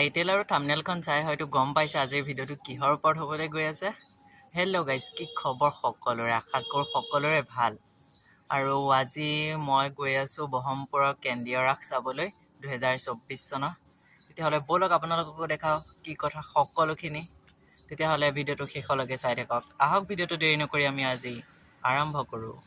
Title আৰু থাম্বনেইলখন চাই হয়তো গম পাইছে আজিৰ ভিডিঅ'টো কিহৰ ওপৰত হ'বলৈ গৈ আছে। হেল্ল' গাইজ, কি খবৰ সকলোৰে? আশা কৰোঁ সকলোৰে ভাল। আৰু আজি মই গৈ আছোঁ ব্ৰহ্মপুৰৰ কেন্দ্ৰীয় ৰাস চাবলৈ 2024 চনৰ। তেতিয়াহ'লে ব'লক আপোনালোককো দেখাওঁ কি কথা সকলোখিনি। তেতিয়াহ'লে ভিডিঅ'টো শেষলৈকে চাই থাকক। আহক ভিডিঅ'টো দেৰি নকৰি আমি আজি আৰম্ভ কৰোঁ।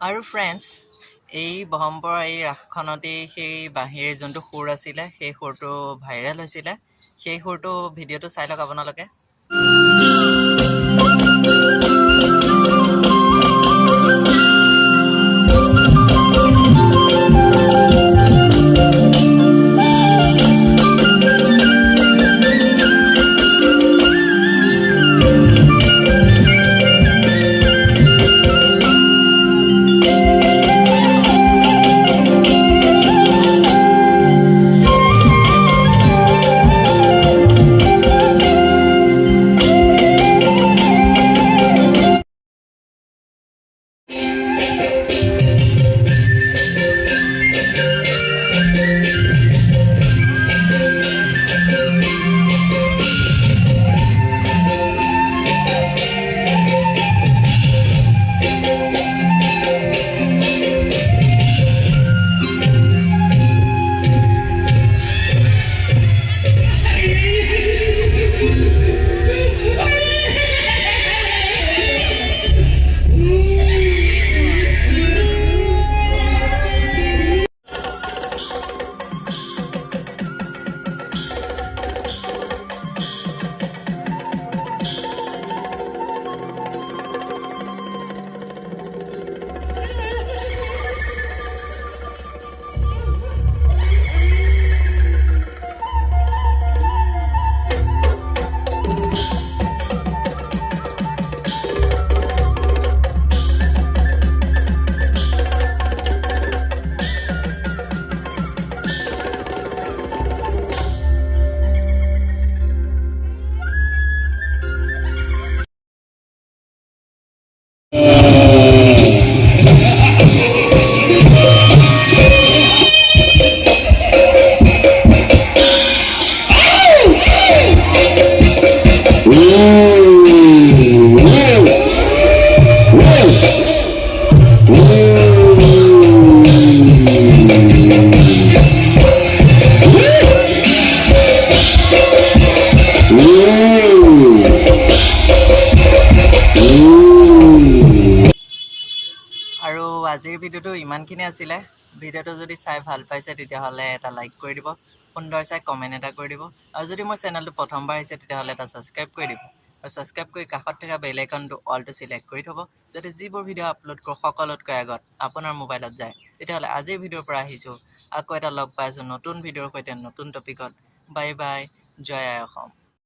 আৰু ফ্ৰেণ্ডছ, এই ব্ৰহ্মপুৰৰ এই ৰাসখনতেই সেই বাঁহীৰ যোনটো সুৰ আছিলে সেই সুৰটো ভাইৰেল হৈছিলে। সেই সুৰটো ভিডিঅ'টো চাই লওক আপোনালোকে। আৰু আজিৰ ভিডিঅ'টো ইমানখিনি আছিলে। ভিডিঅ'টো যদি চাই ভাল পাইছে তেতিয়াহ'লে এটা লাইক কৰি দিব, সুন্দৰ চাই কমেণ্ট এটা কৰি দিব। আৰু যদি মোৰ চেনেলটো প্ৰথমবাৰ আহিছে তেতিয়াহ'লে এটা ছাবস্ক্ৰাইব কৰি দিব। আৰু ছাবস্ক্ৰাইব কৰি কাষত থকা বেল আইকনটো অলটো চিলেক্ট কৰি থ'ব, যাতে যিবোৰ ভিডিঅ' আপলোড কৰোঁ সকলোতকৈ আগত আপোনাৰ মোবাইলত যায়। তেতিয়াহ'লে আজিৰ ভিডিঅ'ৰ পৰা আহিছোঁ, আকৌ এটা লগ পাই আছোঁ নতুন ভিডিঅ'ৰ সৈতে নতুন টপিকত। বাই বাই, জয় আই অসম।